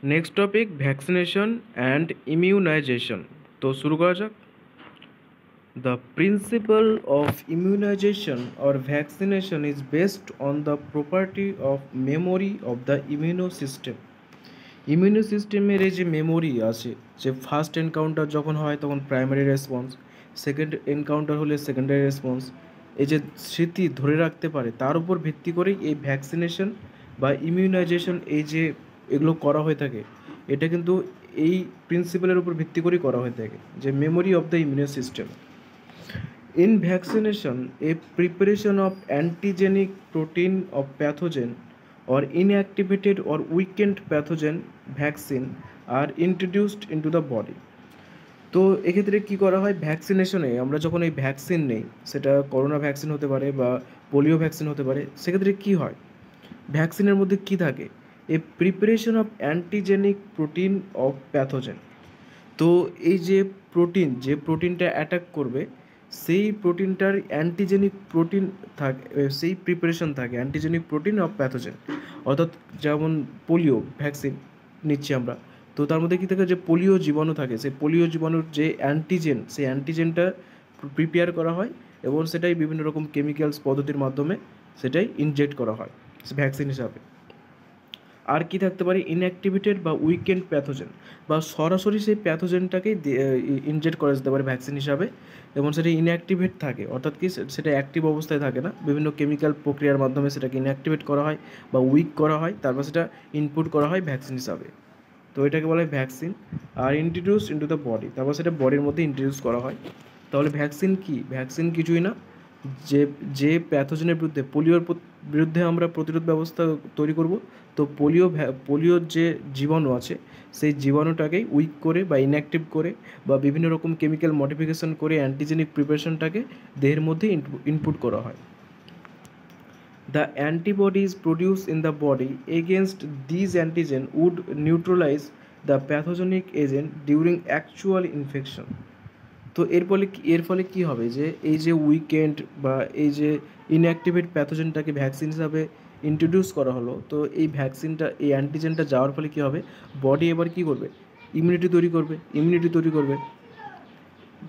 Next topic vaccination and immunisation. तो शुरू करा जाक। The principle of immunization or vaccination is based on the property of memory of the immune system. Immuno সিস্টেমের এই যে memory আছে, যে ফার্স্ট এনকাউন্টার যখন হয় তখন প্রাইমারি রেসপন্স, সেকেন্ড এনকাউন্টার হলে সেকেন্ডারি রেসপন্স, এই যে স্মৃতি ধরে রাখতে পারে তার উপর ভিত্তি করেই এই ভ্যাকসিনেশন বা ইমিউনাইজেশন এই যে এগুলো করা হয়ে থাকে। এটা কিন্তু এই প্রিন্সিপালের উপর ভিত্তি করেই করা হয়ে থাকে, যে memory of the immuno system. In vaccination, a preparation of antigenic protein of pathogen or inactivated or weakened pathogen vaccine are introduced into the body. তো এক্ষেত্রে কী করা হয়, ভ্যাকসিনেশনে আমরা যখন এই ভ্যাকসিন নেই, সেটা করোনা ভ্যাকসিন হতে পারে বা পোলিও ভ্যাকসিন হতে পারে, সেক্ষেত্রে কী হয়, ভ্যাকসিনের মধ্যে কী থাকে, a preparation of antigenic protein of pathogen. তো এই যে প্রোটিন, যে প্রোটিনটা অ্যাটাক করবে, সেই প্রোটিনটার অ্যান্টিজেনিক প্রোটিন থাকে, সেই প্রিপারেশন থাকে অ্যান্টিজেনিক প্রোটিন অফ প্যাথোজেন। অর্থাৎ যেমন পোলিও ভ্যাকসিন নিচ্ছি আমরা, তো তার মধ্যে কী থাকে, যে পোলিও জীবাণু থাকে, সেই পোলিও জীবাণুর যে অ্যান্টিজেন, সেই অ্যান্টিজেনটা প্রিপেয়ার করা হয় এবং সেটাই বিভিন্ন রকম কেমিক্যালস পদ্ধতির মাধ্যমে সেটাই ইনজেক্ট করা হয় ভ্যাকসিন হিসাবে। আর কি থাকতে পারে, ইনঅ্যাক্টিভেটেড বা উইকেন্ড প্যাথোজেন, বা সরাসরি সেই প্যাথোজেনটাকেই ইনজেক্ট করা যেতে পারে ভ্যাকসিন হিসাবে, এবং সেটা ইনঅ্যাক্টিভেট থাকে, অর্থাৎ কি সেটা অ্যাক্টিভ অবস্থায় থাকে না, বিভিন্ন কেমিক্যাল প্রক্রিয়ার মাধ্যমে সেটাকে ইনঅ্যাক্টিভেট করা হয় বা উইক করা হয়, তারপর সেটা ইনপুট করা হয় ভ্যাকসিন হিসাবে। তো এটাকে বলা হয় ভ্যাকসিন। আর ইন্ট্রোডিউস ইন্টু দ্য বডি, তারপর সেটা বডির মধ্যে ইন্ট্রোডিউস করা হয়। তাহলে ভ্যাকসিন কি, ভ্যাকসিন কিছুই না, যে যে প্যাথোজেনের বিরুদ্ধে, পোলিওর বিরুদ্ধে আমরা প্রতিরোধ ব্যবস্থা তৈরি করব। তো পোলিওর যে জীবাণু আছে, সেই জীবাণুটাকেই উইক করে বা ইনঅ্যাক্টিভ করে বা বিভিন্ন রকম কেমিক্যাল মডিফিকেশন করে অ্যান্টিজেনিক প্রিপারেশনটাকে দেহের মধ্যে ইনপুট করা হয়। The antibodies produced in the body against these antigen would neutralize the pathogenic agent during actual infection. তো এর ফলে কী হবে, যে এই যে উইকেন্ড বা এই যে ইনঅ্যাক্টিভেট প্যাথোজেনটাকে ভ্যাকসিন হিসাবে ইন্ট্রোডিউস করা হলো, তো এই ভ্যাকসিনটা, এই অ্যান্টিজেনটা যাওয়ার ফলে কী হবে, বডি এবার কী করবে, ইমিউনিটি তৈরি করবে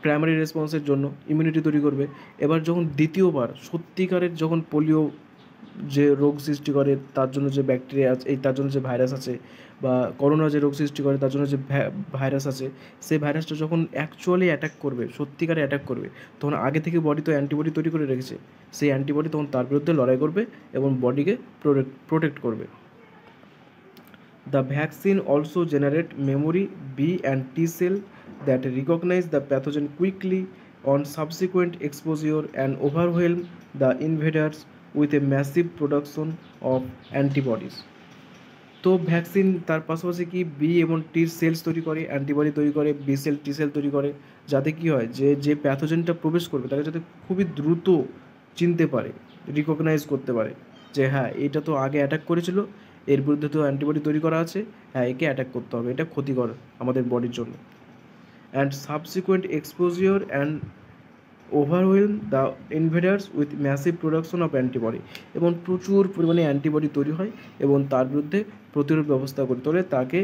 প্রাইমারি রেসপন্সের জন্য ইমিউনিটি তৈরি করবে। এবার যখন দ্বিতীয়বার সত্যিকারের যখন পোলিও যে রোগ সৃষ্টি করে তার জন্য যে ব্যাকটেরিয়া আছে, তার জন্য যে ভাইরাস আছে, বা করোনা যে রোগ সৃষ্টি করে তার জন্য যে ভাইরাস আছে, সেই ভাইরাসটা যখন অ্যাকচুয়ালি অ্যাটাক করবে, সত্যিকারে অ্যাটাক করবে, তখন আগে থেকে বডি তো অ্যান্টিবডি তৈরি করে রেখেছে, সেই অ্যান্টিবডি তখন তার বিরুদ্ধে লড়াই করবে এবং বডিকে প্রোটেক্ট করবে। The vaccine also generate memory B and T cell that recognize the pathogen quickly on subsequent exposure and overwhelm the invaders with a massive production of antibodies. তো ভ্যাকসিন তার পাশাপাশি কি বি এবং টির সেলস তৈরি করে, antibody তৈরি করে, বি সেল টি সেল তৈরি করে, যাতে কী হয়, যে প্যাথোজেনটা প্রবেশ করবে তাকে যাতে খুবই দ্রুত চিনতে পারে, রিকগনাইজ করতে পারে, যে হ্যাঁ এটা তো আগে অ্যাটাক করেছিল, এর বিরুদ্ধে তো অ্যান্টিবডি তৈরি করা আছে, হ্যাঁ একে অ্যাটাক করতে হবে, এটা ক্ষতিকর আমাদের বডির জন্য। And subsequent exposure and overwhelm the invaders with massive production of antibody, এবং প্রচুর পরিমাণে অ্যান্টিবডি তৈরি হয় এবং তার বিরুদ্ধে প্রতিরোধ ব্যবস্থা করতে হলে তাকে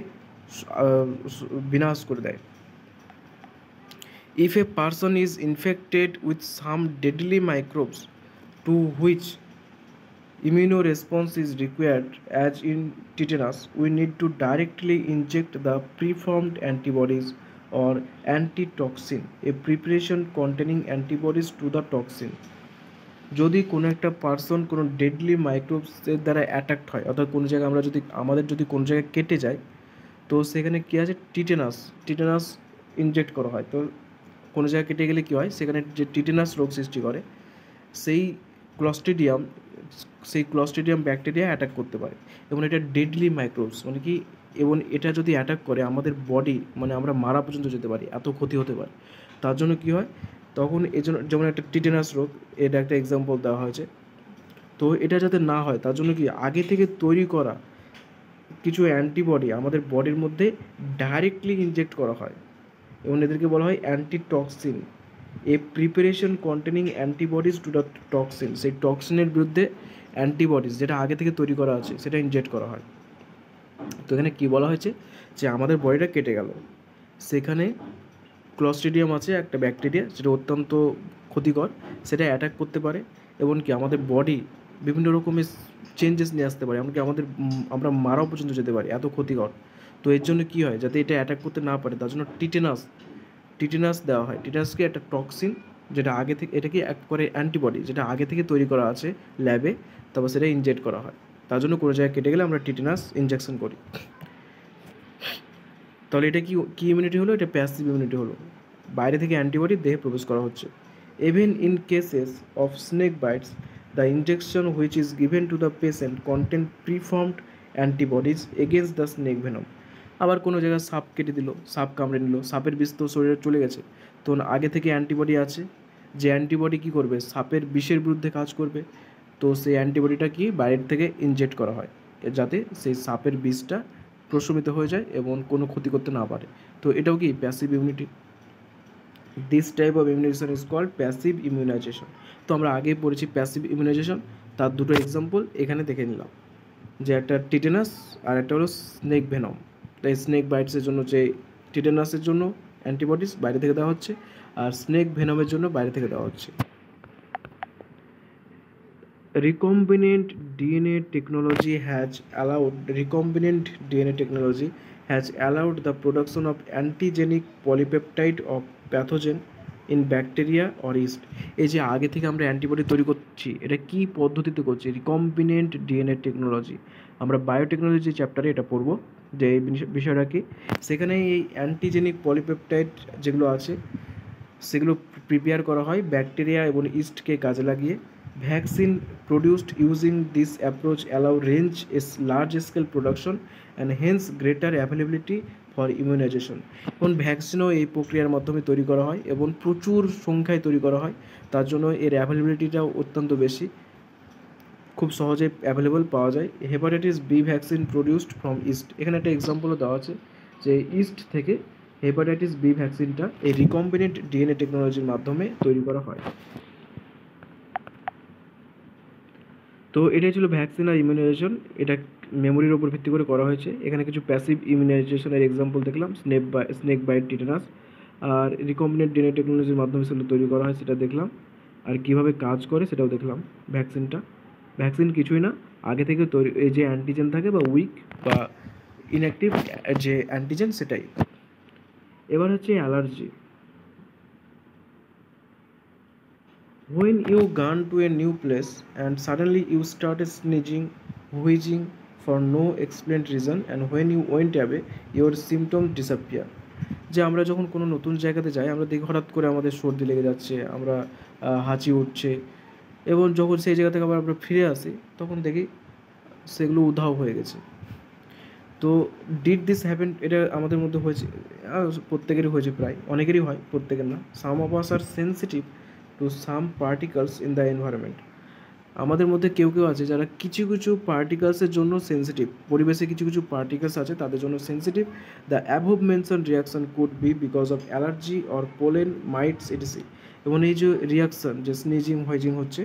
বিনাশ করে দেয়। If a person is infected with some deadly microbes to which immunoresponse is required, as in tetanus, we need to directly inject the preformed antibodies or antitoxin, a preparation containing antibodies to the toxin. যদি কোনো একটা person কোনো deadly মাইক্রোবসের দ্বারা attacked হয়, অর্থাৎ কোনো জায়গায় আমাদের যদি কোনো জায়গায় কেটে যায়, তো সেখানে কী আছে, টিটেনাস ইনজেক্ট করা হয়। তো কোনো জায়গায় কেটে গেলে কী হয়, সেখানে যে টিটেনাস রোগ সৃষ্টি করে সেই ক্লস্ট্রিডিয়াম ব্যাকটেরিয়া অ্যাটাক করতে পারে, এবং এটা ডেডলি মাইক্রোবস, মানে কি, এবং এটা যদি অ্যাটাক করে আমাদের বডি, মানে আমরা মারা পর্যন্ত যেতে পারি, এত ক্ষতি হতে পারে। তার জন্য কী হয়, তখন যেমন একটা টিটেনাস রোগ, এটা একটা এক্সাম্পল দেওয়া হয়েছে। তো এটা যাতে না হয় তার জন্য কি আগে থেকে তৈরি করা কিছু অ্যান্টিবডি আমাদের বডির মধ্যে ডাইরেক্টলি ইনজেক্ট করা হয়, এবং এদেরকে বলা হয় antitoxin, A preparation containing antibodies to the toxin, সেই টক্সিনের বিরুদ্ধে অ্যান্টিবডিজ যেটা আগে থেকে তৈরি করা আছে সেটা ইনজেক্ট করা হয়। তো এখানে কী বলা হয়েছে যে আমাদের বডিটা কেটে গেল, সেখানে ক্লস্ট্রিডিয়াম আছে একটা ব্যাকটেরিয়া, যেটা অত্যন্ত ক্ষতিকর, সেটা অ্যাটাক করতে পারে এবং কি আমাদের বডি বিভিন্ন রকমের চেঞ্জেস নিয়ে আসতে পারে, এমনকি আমরা মারাও পর্যন্ত যেতে পারি, এত ক্ষতিকর। তো এর জন্য কী হয়, যাতে এটা অ্যাটাক করতে না পারে তার জন্য টিটেনাস দেওয়া হয়। টিটেনাসকে একটা টক্সিন, যেটা আগে থেকে, এটা কি এক করে অ্যান্টিবডি যেটা আগে থেকে তৈরি করা আছে ল্যাবে, তারপর সেটা ইনজেক্ট করা হয়। তার জন্য কোনো জায়গায় কেটে গেলে আমরা টিটেনাস ইনজেকশন করি। তাহলে এটা কি ইমিউনিটি হলো? এটা প্যাসিভ ইমিউনিটি হলো, বাইরে থেকে অ্যান্টিবডি দেহে প্রবেশ করা হচ্ছে। Even in cases of snake bites, the injection which is given to the patient content preformed antibodies against the snake venom. আবার কোনো জায়গায় সাপ কেটে দিল, সাপ কামড়ে নিল, সাপের বিষ তো শরীরে চলে গেছে, তো আগে থেকে অ্যান্টিবডি আছে, যে অ্যান্টিবডি কী করবে, সাপের বিষের বিরুদ্ধে কাজ করবে। তো সেই অ্যান্টিবডিটা কি বাইরের থেকে ইনজেক্ট করা হয়, যাতে সেই সাপের বিষটা প্রশমিত হয়ে যায় এবং কোনো ক্ষতি করতে না পারে। তো এটাও কি passive immunity. This type of immunisation is called passive immunisation. তো আমরা আগেই পড়েছি প্যাসিভ ইমিউনাইজেশন, তার দুটো এক্সাম্পল এখানে দেখে নিলাম, যে একটা টিটেনাস আর একটা হলো স্নেক ভেনম। তাই স্নেক বাইটসের জন্য যে টিটেনাসের জন্য অ্যান্টিবডিজ বাইরে থেকে দেওয়া হচ্ছে, আর স্নেক ভেনমের জন্য বাইরে থেকে দেওয়া হচ্ছে। Recombinant DNA technology has allowed the production of antigenic polypeptide of pathogen in bacteria or yeast. এই যে আগে থেকে আমরা অ্যান্টিবডি তৈরি করছি, এটা কি পদ্ধতিতে করছি? Recombinant DNA technology. আমরা বায়োটেকনোলজি চ্যাপ্টারে এটা পড়বো, যে এই বিষয়টা কি। সেখানে এই অ্যান্টিজেনিক পলিপেপটাইড যেগুলো আছে সেগুলো প্রিপেয়ার করা হয় ব্যাকটেরিয়া এবং ইস্টকে কাজে লাগিয়ে। Vaccine produced using this approach allow range is large scale production and hence greater availability for immunization. এবং ভ্যাকসিনও এই প্রক্রিয়ার মাধ্যমে তৈরি করা হয় এবং প্রচুর সংখ্যায় তৈরি করা হয়, তার জন্য এর অ্যাভেলেবিলিটিটাও অত্যন্ত বেশি, খুব সহজে অ্যাভেলেবল পাওয়া যায়। Hepatitis B vaccine produced from yeast, এখানে একটা এক্সাম্পলও দেওয়া আছে যে ইস্ট থেকে হেপাটাইটিস বি ভ্যাকসিনটা এই রিকম্বিনেন্ট ডিএনএ টেকনোলজির মাধ্যমে তৈরি করা হয়। তো এটাই ছিল ভ্যাকসিন আর ইমিউনাইজেশন, এটা মেমোরির ওপর ভিত্তি করে করা হয়েছে। এখানে কিছু প্যাসিভ ইমিউনাইজেশনের এক্সাম্পল দেখলাম, স্নেক বাইট, টিটেনাস, আর রিকম্বিনেন্ট ডিএনএ টেকনোলজির মাধ্যমে সেগুলো তৈরি করা হয় সেটা দেখলাম, আর কীভাবে কাজ করে সেটাও দেখলাম। ভ্যাকসিন কিছুই না, আগে থেকে তৈরি এই যে অ্যান্টিজেন থাকে বা উইক বা ইনঅ্যাক্টিভ যে অ্যান্টিজেন সেটাই। এবার হচ্ছে allergy. When you gone to a new place and suddenly you started sneezing, wheezing for no explained reason, and when you went away, your symptoms disappear. যে আমরা যখন কোনো নতুন জায়গাতে যাই, আমরা দেখি হঠাৎ করে আমাদের সর্দি লেগে যাচ্ছে, আমরা হাঁচি উঠছে, এবং যখন সেই জায়গা থেকে আবার আমরা ফিরে আসি তখন দেখি সেগুলো উধাও হয়ে গেছে। তো ডিড দিস হ্যাপেন, এটা আমাদের মধ্যে হয়েছে, প্রত্যেকেরই হয়েছে, প্রায় অনেকেরই হয়, প্রত্যেকের না। Some of us are sensitive to some particles in the environment. আমাদের মধ্যে কেউ আছে যারা কিছু কিছু পার্টিকলসের জন্য সেন্সিটিভ, পরিবেশে কিছু কিছু পার্টিকলস আছে তাদের জন্য sensitive. The above mention reaction could be because of allergy or pollen, mites etc. এবং এই যে রিয়াকশন, যে স্নিজিং হোয়াইজিং হচ্ছে,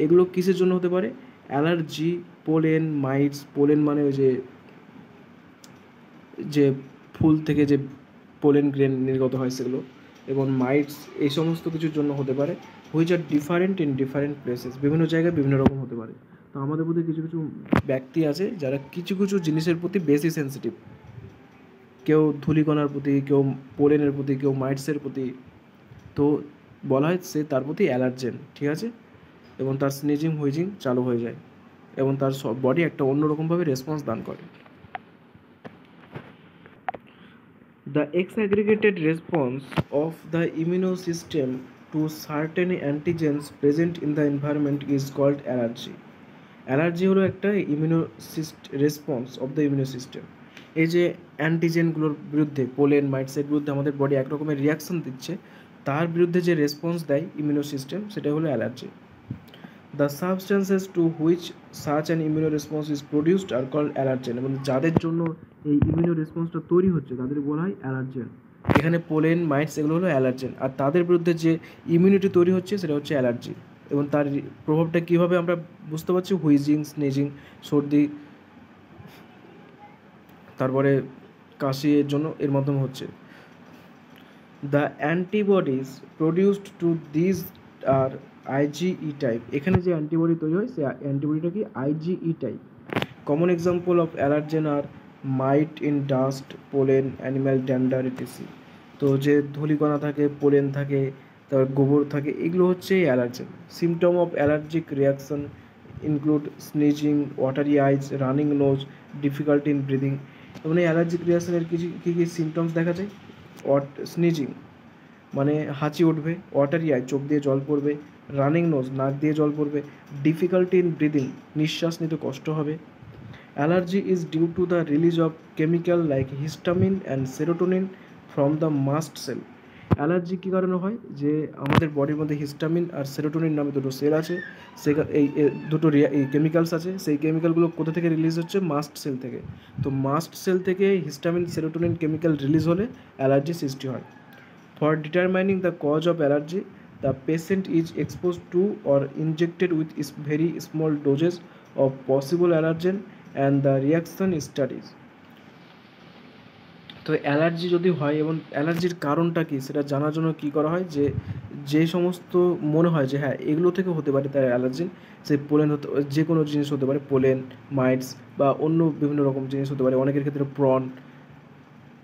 এগুলো কিসের জন্য হতে পারে? Allergy, pollen, mites. পোলেন মানে ওই যে ফুল থেকে যে পোলেন গ্রেন নির্গত হয় সেগুলো, এবং মাইটস, এই সমস্ত কিছুর জন্য হতে পারে। Which are different in different places, বিভিন্ন জায়গায় বিভিন্ন রকম হতে পারে। তো আমাদের মধ্যে কিছু কিছু ব্যক্তি আছে যারা কিছু কিছু জিনিসের প্রতি বেশি সেন্সিটিভ, কেউ ধূলিকণার প্রতি, কেউ পোলেনের প্রতি, কেউ মাইটসের প্রতি। তো বলা হয় সে তার প্রতি অ্যালার্জেন, ঠিক আছে, এবং তার স্নিজিং হুইজিং চালু হয়ে যায় এবং তার বডি একটা অন্যরকমভাবে রেসপন্স দান করে। The exaggregated response of the immune system to certain antigens present in the environment is called allergy. Allergy হলো একটা response of the immuno system. এই যে অ্যান্টিজেনগুলোর বিরুদ্ধে, পোলেন, মাইটসের বিরুদ্ধে আমাদের বডি এক রকমের রিয়াকশন দিচ্ছে, তার বিরুদ্ধে যে রেসপন্স দেয় ইমিউনো সিস্টেম, সেটা হলো allergy. The substances to which such an immune response is produced are called allergen. এবং যাদের জন্য এই ইমিউনো রেসপন্সটা তৈরি হচ্ছে তাদের বলা হয় অ্যালার্জেন। এখানে পোলেন, মাইটস এগুলো হলো অ্যালার্জেন, আর তাদের বিরুদ্ধে যে ইমিউনিটি তৈরি হচ্ছে সেটা হচ্ছে অ্যালার্জি। এবং তার প্রভাবটা কীভাবে আমরা বুঝতে পারছি? হুইজিং, স্নেজিং, সর্দি, তারপরে কাশি এর জন্য এর মাধ্যমে হচ্ছে। The antibodies produced to this are IgE type. এখানে যে অ্যান্টিবডি তৈরি হয় সেই অ্যান্টিবডিটা কি IgE type. Common example of allergen are mite in dust, pollen, animal dander etc. তো যে ধূলিকণা থাকে, পোলেন থাকে, তারপর গোবর থাকে, এগুলো হচ্ছে allergen. Symptom of allergic reaction include sneezing, watery eyes, running nose, difficulty in breathing. মানে অ্যালার্জিক রিয়াকশনের কিছু কী কী সিমটমস দেখা যায়? স্নিজিং মানে হাঁচি উঠবে, ওয়াটারি আই চোখ দিয়ে জল পড়বে, রানিং নোজ নাক দিয়ে জল পড়বে, ডিফিকাল্টি ইন ব্রিদিং নিঃশ্বাস নিতে কষ্ট হবে। Allergy is due to the release of chemical like histamine and serotonin from the mast cell. Allergy কী কারণে হয়? যে আমাদের বডির মধ্যে হিস্টামিন আর সেরোটোনিন নামে দুটো সেল আছে, সে এই দুটো এই কেমিক্যালস আছে, সেই কেমিক্যালগুলো কোথা থেকে রিলিজ হচ্ছে? মাস্ট সেল থেকে। তো মাস্ট সেল থেকে হিস্টামিন সেরোটোনিন কেমিক্যাল রিলিজ হলে অ্যালার্জি সৃষ্টি হয়। For determining the cause of allergy, the patient is exposed to or injected with very small doses of possible allergen and the reaction studies. তো allergy যদি হয় এবং অ্যালার্জির কারণটা কী সেটা জানার জন্য কী করা হয়? যে সমস্ত মনে হয় যে হ্যাঁ এগুলো থেকে হতে পারে তার অ্যালার্জেন, সে পোলেন হতে, যে কোনো জিনিস হতে পারে, পোলেন, মাইটস বা অন্য বিভিন্ন রকম জিনিস হতে পারে, অনেকের ক্ষেত্রে প্রন,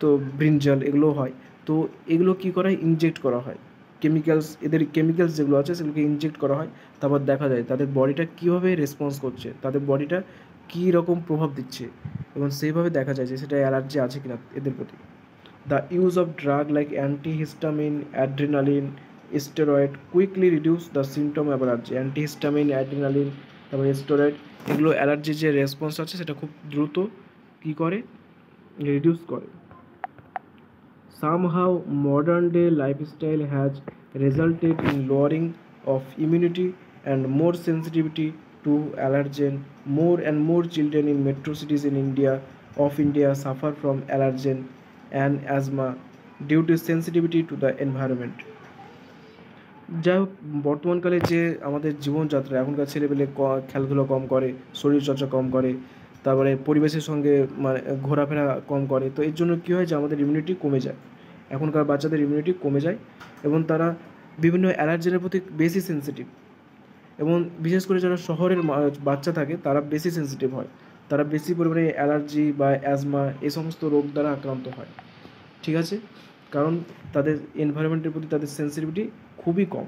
তো ব্রিঞ্জাল এগুলোও হয়। তো এগুলো কী করা হয়? ইনজেক্ট করা হয় কেমিক্যালস, এদের কেমিক্যালস যেগুলো আছে সেগুলোকে ইনজেক্ট করা হয়। তারপর দেখা যায় তাদের বডিটা কীভাবে রেসপন্স করছে, তাদের বডিটা কী রকম প্রভাব দিচ্ছে, এবং সেইভাবে দেখা যায় যে সেটা অ্যালার্জি আছে কিনা এদের প্রতি। The use of drug like antihistamine, adrenaline, steroid quickly reduce the symptom of allergy. Antihistamine, adrenaline, তারপরে স্টেরয়েড, এগুলো অ্যালার্জির যে রেসপন্স আছে সেটা খুব দ্রুত কী করে? রিডিউস করে। Somehow, modern day lifestyle has resulted in lowering of immunity and more sensitivity to allergen. More and more children in metro cities in India suffer from allergen and asthma due to sensitivity to the environment. যাই হোক, বর্তমানকালে যে আমাদের জীবনযাত্রা, এখনকার ছেলেপেলে খেলাধুলো কম করে, শরীরচর্চা কম করে, তারপরে পরিবেশের সঙ্গে মানে ঘোরাফেরা কম করে, তো এর জন্য কী হয় যে আমাদের ইমিউনিটি কমে যায়। এখনকার বাচ্চাদের ইমিউনিটি কমে যায় এবং তারা বিভিন্ন অ্যালার্জেনের প্রতি বেশি সেন্সিটিভ, এবং বিশেষ করে যারা শহরের বাচ্চা থাকে তারা বেশি সেন্সিটিভ হয়, তারা বেশি পরিমাণে অ্যালার্জি বা অ্যাজমা এই সমস্ত রোগ দ্বারা আক্রান্ত হয়। ঠিক আছে, কারণ তাদের এনভায়রনমেন্টের প্রতি তাদের সেন্সিটিভিটি খুবই কম।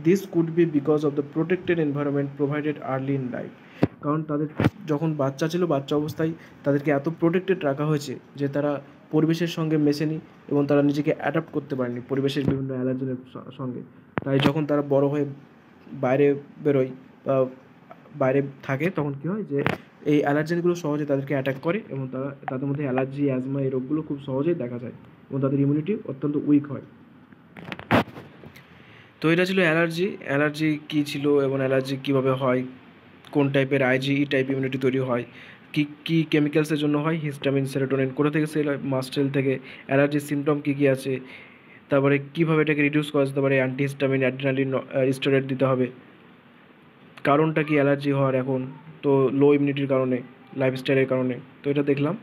This could be because of the protected environment provided early in life. কারণ তাদের যখন বাচ্চা ছিল, বাচ্চা অবস্থায় তাদেরকে এত প্রোটেক্টেড রাখা হয়েছে যে তারা পরিবেশের সঙ্গে মেশেনি এবং তারা নিজেকে অ্যাডাপ্ট করতে পারেনি পরিবেশের বিভিন্ন অ্যালার্জেনের সঙ্গে। তাই যখন তারা বড় হয়ে বাইরে বেরোয় বা বাইরে থাকে, তখন কী হয় যে এই অ্যালার্জেনগুলো সহজে তাদেরকে অ্যাটাক করে এবং তাদের মধ্যে অ্যালার্জি, অ্যাজমা এই রোগগুলো খুব সহজেই দেখা যায় এবং তাদের ইমিউনিটি অত্যন্ত উইক হয়। তো এটা ছিল অ্যালার্জি কী ছিল এবং অ্যালার্জি কীভাবে হয়, কোন টাইপের আইজিই টাইপ ইমিউনিটি তৈরি হয়, কী কেমিক্যালসের জন্য হয়, হিস্টামিন, সেরোটোনিন কোথা থেকে সেল হয়? মাস্ট সেল থেকে। অ্যালার্জির সিমটম কী কী আছে, তারপরে কীভাবে এটাকে রিডিউস করা যেতে পারে? অ্যান্টিহিস্টামিন, অ্যাড্রিনালিন, স্টেরয়েড দিতে হবে। কারণটা কি অ্যালার্জি হওয়ার? এখন তো লো ইমিউনিটির কারণে, লাইফস্টাইলের কারণে। তো এটা দেখলাম।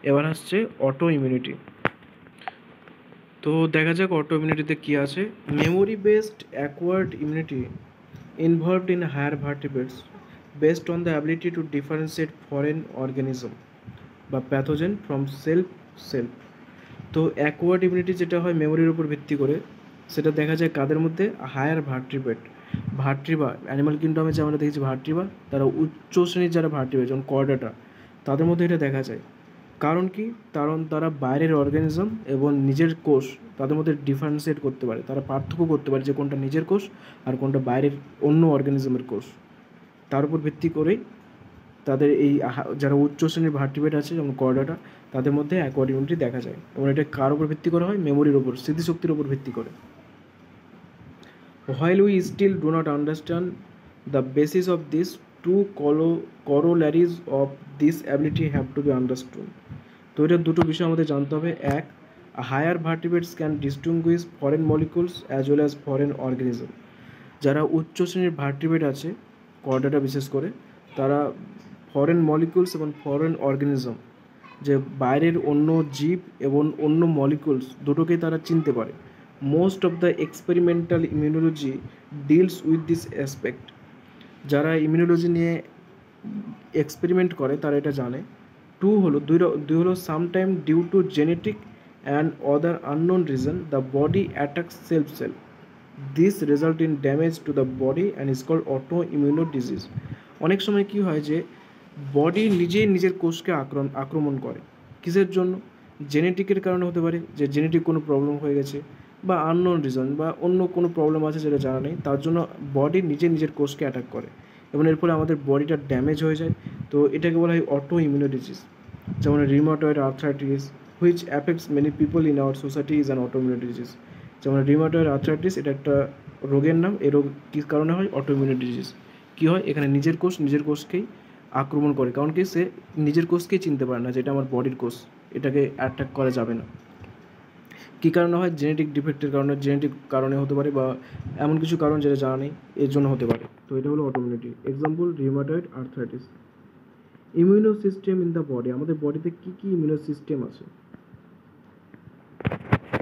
এবার আসছে অটো ইমিউনিটি। তো দেখা যাক অটো ইমিউনিটিতে কী আছে। Memory based acquired immunity involved in higher vertebrates based on the ability to differentiate foreign organism বা প্যাথোজেন ফ্রম সেলফ। তো অ্যাকোয়ার্ড ইমিউনিটি যেটা হয় মেমোরির উপর ভিত্তি করে, সেটা দেখা যায় কাদের মধ্যে? হায়ার ভার্টিব্রা অ্যানিমাল কিংডমে যে আমরা দেখেছি ভার্টিব্রা, তারা উচ্চ শ্রেণীর যারা ভার্টিব্রা যেমন কর্ডাটা, তাদের মধ্যে এটা দেখা যায়। কারণ কি? কারণ তারা বাইরের অর্গানিজম এবং নিজের কোষ তাদের মধ্যে ডিফারেন্সিয়েট করতে পারে, তারা পার্থক্য করতে পারে যে কোনটা নিজের কোষ আর কোনটা বাইরের অন্য অর্গানিজমের কোষ। তার উপর ভিত্তি করেই তাদের এই যারা উচ্চ শ্রেণীর ভার্টিব্রেট আছে যেমন কর্ডাটা, তাদের মধ্যে অ্যাকোয়ার্ড ইমিউনিটি দেখা যায়। এবং এটা কার উপর ভিত্তি করা হয়? মেমোরির ওপর, স্মৃতিশক্তির উপর ভিত্তি করে। While we still do not understand the basis of this, two corollaries of this ability have to be understood. তো এটা দুটো বিষয় আমাদের জানতে হবে। এক, higher vertebrates can distinguish foreign molecules as well as foreign organism. যারা উচ্চ শ্রেণীর ভার্টিব্রেট আছে, কর্ডাটা বিশেষ করে, তারা ফরেন মলিকুলস এবং ফরেন অর্গানিজম যে বাইরের অন্য জীব এবং অন্য মলিকুলস দুটোকেই তারা চিনতে পারে। Most of the experimental immunology deals with this aspect. যারা ইমিউনোলজি নিয়ে এক্সপেরিমেন্ট করে তারা এটা জানে। দুই হলো sometime due to genetic and other unknown reason the body attacks self. This result in damage to the body and is called auto immuno disease. অনেক সময় কী হয় যে বডি নিজেই নিজের কোষকে আক্রমণ করে। কিসের জন্য? জেনেটিকের কারণে হতে পারে, যে জেনেটিক কোনো প্রবলেম হয়ে গেছে, বা আননোন রিজন, বা অন্য কোনো প্রবলেম আছে যেটা জানা নেই, তার জন্য বডি নিজের কোষকে অ্যাটাক করে এবং এর ফলে আমাদের বডিটা ড্যামেজ হয়ে যায়। তো এটাকে বলা হয় অটো ইমিউনো ডিজিজ। যেমন rheumatoid arthritis which affects many people in our society is an auto immuno disease. যেমন রিউমাটয়েড আর্থ্রাইটিস এটা একটা রোগের নাম। এই রোগ কী কারণে হয়? Auto immuno disease. কী হয়? এখানে নিজের কোষকেই আক্রমণ করে, কারণ কি সে নিজের কোষকেই চিনতে পারে না যে এটা আমার বডির কোষ, এটাকে অ্যাটাক করা যাবে না। কী কারণে হয়? জেনেটিক ডিফেক্টের কারণে, জেনেটিক কারণে হতে পারে, বা এমন কিছু কারণ যেটা জানা নেই, এর জন্য হতে পারে। তো এটা হলো autoimmunity. Example rheumatoid arthritis. Immuno system in the body. আমাদের বডিতে কী কী ইমিউনো সিস্টেম আছে?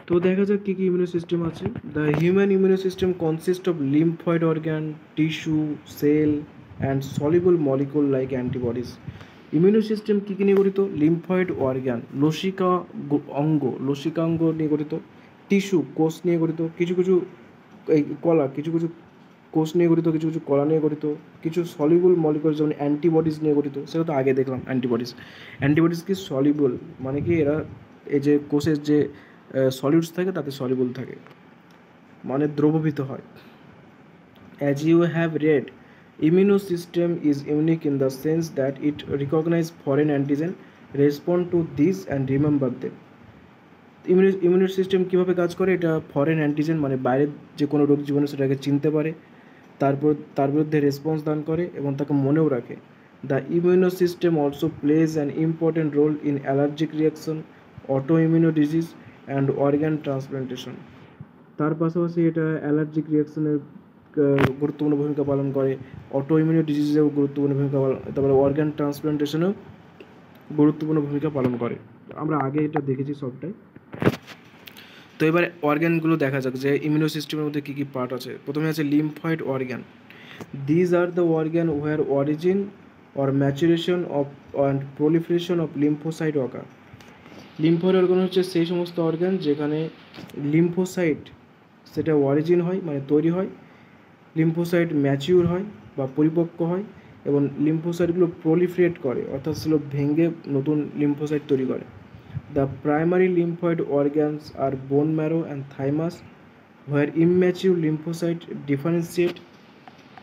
তো দেখা যাক কী কী ইমিউনো সিস্টেম আছে। The human immuno system consist of lymphoid organ, tissue, cell and soluble molecule like antibodies. Immuno system কী কী নিয়ে গঠিত? লিম্ফয়েড অর্গান, লসিকাঙ্গ নিয়ে গঠিত। টিস্যু, কোষ নিয়ে গঠিত। কিছু কিছু কোষ নিয়ে গঠিত, কিছু কিছু কলা নিয়ে গঠিত। কিছু সলিবল মলিকুল যেমন অ্যান্টিবডিজ নিয়ে গঠিত, সেটা তো আগে দেখলাম। অ্যান্টিবডিজ কি সলিবল, মানে কি এরা এই যে কোষের যে সলিউডস থাকে তাতে সলিবল থাকে, মানে দ্রবীভূত হয়। As you have read, immuno system is unique in the sense that it recognize foreign antigen, respond to this and remember them. Immuno system কীভাবে কাজ করে? এটা ফরেন অ্যান্টিজেন, মানে বাইরের যে কোনো রোগ জীবাণু সেটাকে চিনতে পারে, তার বিরুদ্ধে রেসপন্স দান করে এবং তাকে মনেও রাখে। The immuno system also plays an important role in allergic reaction, auto immuno disease and organ transplantation. তার পাশাপাশি এটা অ্যালার্জিক রিয়াকশনের গুরুত্বপূর্ণ ভূমিকা পালন করে, অটো ইমিউনো ডিজিজেও গুরুত্বপূর্ণ ভূমিকা পালন, তারপরে অর্গ্যান ট্রান্সপ্লান্টেশনেও গুরুত্বপূর্ণ ভূমিকা পালন করে। আমরা আগে এটা দেখেছি সবটাই। তো এবার অর্গ্যানগুলো দেখা যাক যে ইমিউনো সিস্টেমের মধ্যে কী কী পার্ট আছে। প্রথমে আছে lymphoid organ. These are the organ where origin or maturation of and proliferation of lymphocyte occur. Lymphoid organ হচ্ছে সেই সমস্ত অর্গান যেখানে লিম্ফোসাইট সেটা অরিজিন হয়, মানে তৈরি হয়, লিম্ফোসাইট ম্যাচিউর হয় বা পরিপক্ক হয়, এবং লিম্ফোসাইটগুলো প্রলিফারেট করে, অর্থাৎ সেগুলো ভেঙে নতুন লিম্ফোসাইট তৈরি করে। The primary lymphoid organs are bone marrow and thymus, where immature lymphocyte differentiate.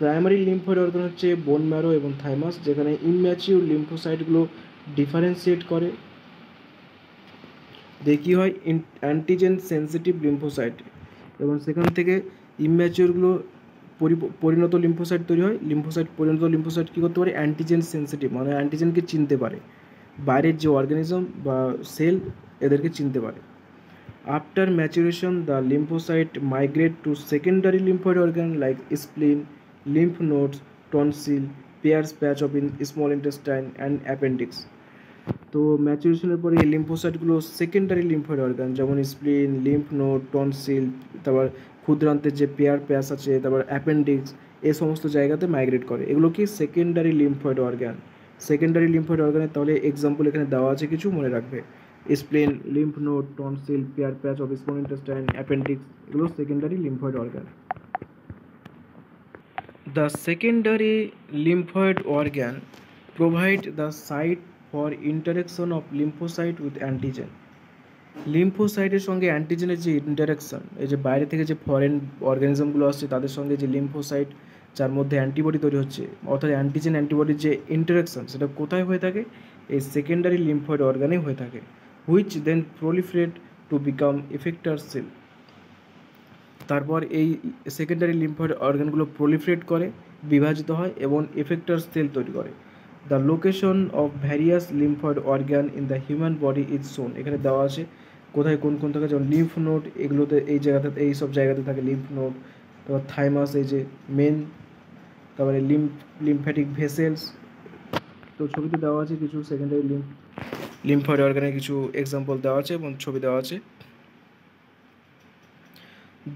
Primary lymphoid organ হচ্ছে বোন ম্যারো এবং থাইমাস, যেখানে ইমম্যাচিউর লিম্ফোসাইটগুলো ডিফারেন্সিয়েট করে। দেখি হয় অ্যান্টিজেন সেন্সিটিভ লিম্ফোসাইট, এবং সেখান থেকে ইমম্যাচিওরগুলো পরিণত লিম্ফোসাইট তৈরি হয়। পরিণত লিম্ফোসাইট কী করতে পারে? অ্যান্টিজেন সেন্সিটিভ, মানে অ্যান্টিজেনকে চিনতে পারে, বাইরের যে অর্গানিজম বা সেল এদেরকে চিনতে পারে। After maturation the lymphocyte migrate to secondary lymphoid organ like স্প্লিন, lymph nodes, tonsil, pairs patch of small intestine and appendix. তো ম্যাচুরেশনের পরে এই লিম্ফোসাইটগুলো সেকেন্ডারি লিম্ফয়েড অর্গান যেমন স্প্লিন, লিম্ফ নোড, টনসিল, তারপর ক্ষুদ্রান্তের যে পেয়ার প্যাচ আছে, তারপর অ্যাপেন্ডিক্স, এই সমস্ত জায়গাতে মাইগ্রেট করে। এগুলো কি secondary lymphoid organ. Secondary lymphoid অর্গানের তাহলে এক্সাম্পল এখানে দেওয়া আছে, কিছু মনে রাখবে। Spleen, lymph node, tonsil, Peyer patch of small intestine, appendix, এগুলো secondary lymphoid organ. The secondary lymphoid organ provide the site for interaction of lymphocyte with antigen. লিম্ফোসাইটের সঙ্গে অ্যান্টিজেনের যে ইন্টারাকশান, এই যে বাইরে থেকে যে ফরেন অর্গানিজমগুলো আসছে তাদের সঙ্গে যে লিম্ফোসাইট যার মধ্যে অ্যান্টিবডি তৈরি হচ্ছে, অর্থাৎ অ্যান্টিজেন অ্যান্টিবডির যে ইন্টারাকশান, সেটা কোথায় হয়ে থাকে? এই সেকেন্ডারি লিম্ফয়েড অর্গানেই হয়ে থাকে, which then proliferate to become effector cell. তারপর এই সেকেন্ডারি লিম্ফয়েড অর্গানগুলো প্রলিফারেট করে, বিভাজিত হয় এবং এফেক্টর সেল তৈরি করে। The location of various lymphoid organ in the human body is শোন। এখানে দেওয়া আছে কোথায় কোন কোন থাকে, যেমন লিম্ফ নোড, এগুলোতে এই জায়গাতে, এই সব জায়গাতে থাকে লিম্ফ নোড। তারপর থাইমাস, এই যে মেন, তারপরে লিম্ফ্যাটিক ভেসেলস। তো ছবিতে দেওয়া আছে কিছু সেকেন্ডারি লিম্ফয়েড অর্গানের কিছু এক্সাম্পল দেওয়া আছে এবং ছবি দেওয়া আছে।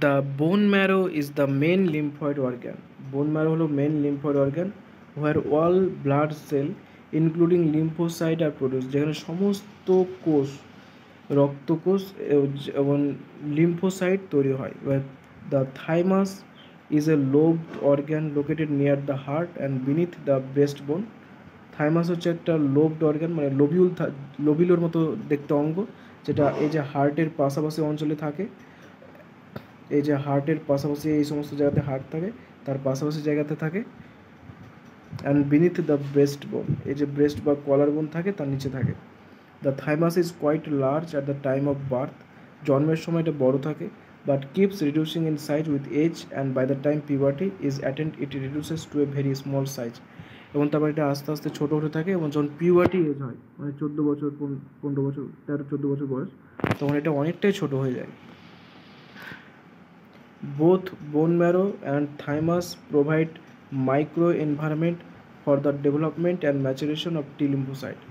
The bone marrow is the main lymphoid organ. Bone marrow হলো main lymphoid organ where all blood cell including lymphocyte are produce, যেখানে সমস্ত কোষ, রক্তকোষ এবং লিম্ফোসাইট তৈরি হয়। The thymus is a lobed organ located near the heart and beneath the breast bone. Thymus হচ্ছে একটা লোবড অর্গান, মানে লোবিলোর মতো দেখতে অঙ্গ, যেটা এই যে হার্টের পাশাপাশি অঞ্চলে থাকে। এই যে হার্টের পাশাপাশি এই সমস্ত জায়গাতে হার্ট থাকে, তার পাশাপাশি জায়গাতে থাকে। অ্যান্ড বিনিথ দ্য ব্রেস্ট বোন, এই যে ব্রেস্ট বা কলার বোন থাকে তার নিচে থাকে। The thymus is quite large at the time of birth, জন্মের সময় এটা বড় থাকে, but keeps reducing in size with age and by the time puberty is attained it reduces to a very small size. এবং তারপর এটা আস্তে আস্তে ছোটো হতে থাকে এবং যখন পিউবার্টি এজ হয়, মানে 14 বছর 15 বছর 13-14 বছর বয়স, তখন এটা অনেকটাই ছোটো হয়ে যায়। Both bone marrow and thymus provide microenvironment for the development and maturation of T lymphocyte.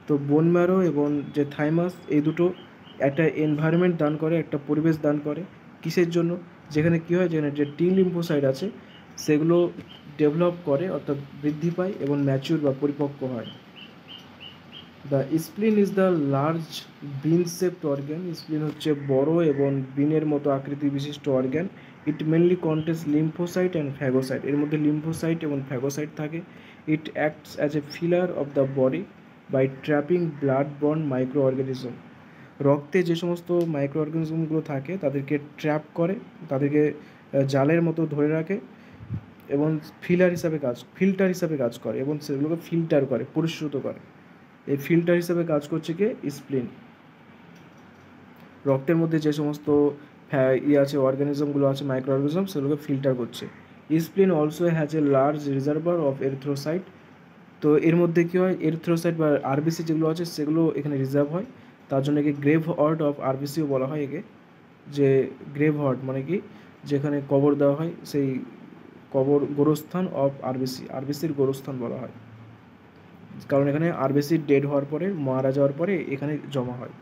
তো বোন ম্যারো এবং যে থাইমাস, এই দুটো একটা এনভায়রনমেন্ট দান করে, একটা পরিবেশ দান করে। কিসের জন্য? যেখানে কী হয়, যেখানে যে টি লিম্ফোসাইট আছে সেগুলো ডেভেলপ করে, অর্থাৎ বৃদ্ধি পায় এবং ম্যাচিউর বা পরিপক্ক হয়। The spleen is the large bean shaped organ. Spleen হচ্ছে বড় এবং বিনের মতো আকৃতি বিশিষ্ট organ. It mainly contains lymphocyte and phagocyte. এর মধ্যে লিম্ফোসাইট এবং ফ্যাগোসাইট থাকে। It acts as a filter of the body by trapping blood borne micro organism. রক্তে যে সমস্ত মাইক্রো অর্গানিজমগুলো থাকে তাদেরকে ট্র্যাপ করে, তাদেরকে জালের মতো ধরে রাখে এবং ফিল্টার হিসাবে কাজ করে এবং সেগুলোকে ফিল্টার করে, পরিশ্রুত করে। এই ফিল্টার হিসেবে কাজ করছে কি? স্প্লিন। রক্তের মধ্যে যে সমস্ত আছে অর্গানিজমগুলো আছে, মাইক্রো অর্গানিজম, সেগুলোকে ফিল্টার করছে। স্প্লিন also has a large reservoir of erythrocyte. তো এর মধ্যে কী হয়, এরিথ্রোসাইট বা আরবিসি যেগুলো আছে সেগুলো এখানে রিজার্ভ হয়। তার জন্য একে গ্রেভ হার্ট অফ আরবিসিও বলা হয়। একে যে গ্রেভ হার্ট মানে কি, যেখানে কবর দেওয়া হয়, সেই গোরস্থান অফ আরবিসির গোরস্থান বলা হয়, কারণ এখানে আরবিসি ডেড হওয়ার পরে, মারা যাওয়ার পরে এখানে জমা হয়।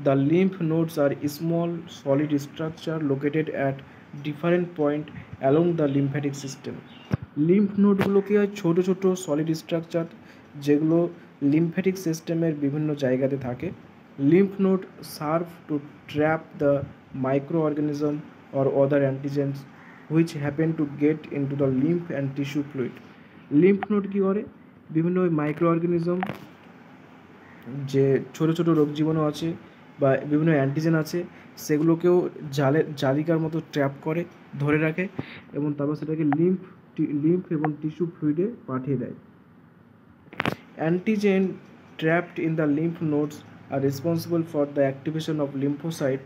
The lymph nodes are small solid structure located at different point along the lymphatic system. Lymph নোডগুলো কি হয়? ছোটো ছোটো সলিড স্ট্রাকচার, যেগুলো লিম্ফ্যাটিক সিস্টেমের বিভিন্ন জায়গাতে থাকে। Lymph node serve to trap the micro organism or other antigens which happen to get into the lymph and tissue fluid. Lymph node কী করে? বিভিন্ন মাইক্রো অর্গানিজম, যে ছোটো ছোটো রোগ জীবাণু আছে বা বিভিন্ন অ্যান্টিজেন আছে, সেগুলোকেও জালিকার মতো ট্র্যাপ করে, ধরে রাখে এবং তারপর সেটাকে লিম্ফ এবং টিস্যু ফ্লুইডে পাঠিয়ে দেয়। Antigen trapped in the lymph nodes are responsible for the activation of lymphocyte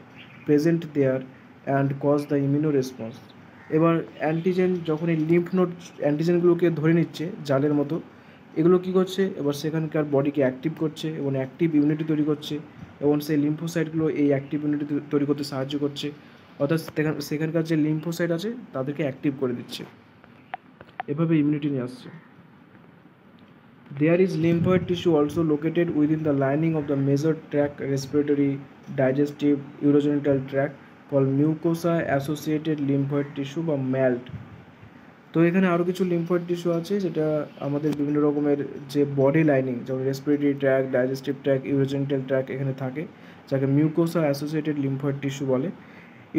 present there and cause the immuno response. এবার অ্যান্টিজেন যখন এই লিম্ফ নোড অ্যান্টিজেনগুলোকে ধরে নিচ্ছে জালের মতো, এগুলো কী করছে? এবার সেখানকার বডিকে অ্যাক্টিভ করছে এবং অ্যাক্টিভ ইমিউনিটি তৈরি করছে এবং সেই লিম্ফোসাইটগুলো এই অ্যাক্টিভ ইমিউনিটি তৈরি করতে সাহায্য করছে, অর্থাৎ সেখানকার যে লিম্ফোসাইট আছে তাদেরকে অ্যাক্টিভ করে দিচ্ছে। এভাবে ইমিউনিটি নিয়ে আসছে। There is lymphoid tissue also located within the lining of the major tract, respiratory, digestive, urogenital tract, called mucosa associated lymphoid tissue বা MALT। তো এখানে আরও কিছু লিম্ফয়েড টিস্যু আছে যেটা আমাদের বিভিন্ন রকমের যে বডি লাইনিং, যেমন respiratory tract, digestive tract, urogenital tract এখানে থাকে, যাকে মিউকোসা অ্যাসোসিয়েটেড লিম্ফয়েড টিস্যু বলে।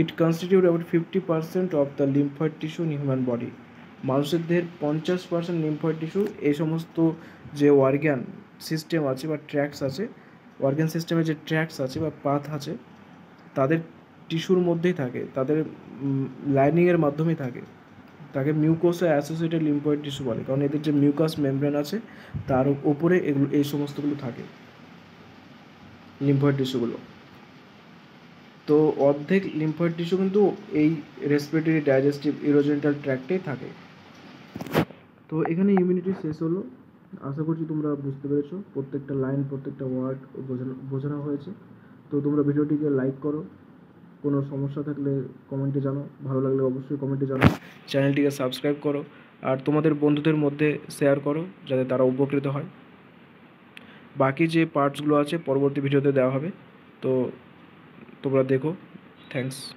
It constitute about 50% of the lymphoid tissue in human body. মানুষের দেহের 50% লিম্ফয়েড টিস্যু এই সমস্ত যে অর্গ্যান সিস্টেম আছে বা ট্র্যাক্স আছে, অর্গ্যান সিস্টেমের যে ট্র্যাক্স আছে বা পাথ আছে, তাদের টিস্যুর মধ্যেই থাকে, তাদের লাইনিংয়ের মাধ্যমেই থাকে। তাকে মিউকোসা অ্যাসোসিয়েটেড লিম্ফয়েড টিস্যু বলে, কারণ এদের যে মিউকাস মেমব্রেন আছে তার উপরে এগুলো, এই সমস্তগুলো থাকে লিম্ফয়েড টিস্যুগুলো। তো অর্ধেক লিম্ফয়েড টিস্যু কিন্তু এই রেসপিরেটরি, ডাইজেস্টিভ, ইউরোজেনিটাল ট্র্যাক্টেই থাকে। তো এখানে ইমিউনিটি শেষ হলো। আশা করছি তোমরা বুঝতে পেরেছো, প্রত্যেকটা লাইন, প্রত্যেকটা ওয়ার্ড বোঝানো হয়েছে। তো তোমরা ভিডিওটিকে লাইক করো, কোনো সমস্যা থাকলে কমেন্টে জানাও, ভালো লাগলে অবশ্যই কমেন্টে জানাও, চ্যানেলটিকে সাবস্ক্রাইব করো আর তোমাদের বন্ধুদের মধ্যে শেয়ার করো যাতে তারা উপকৃত হয়। বাকি যে পার্টসগুলো আছে পরবর্তী ভিডিওতে দেওয়া হবে। তো তোমরা দেখো। থ্যাঙ্কস।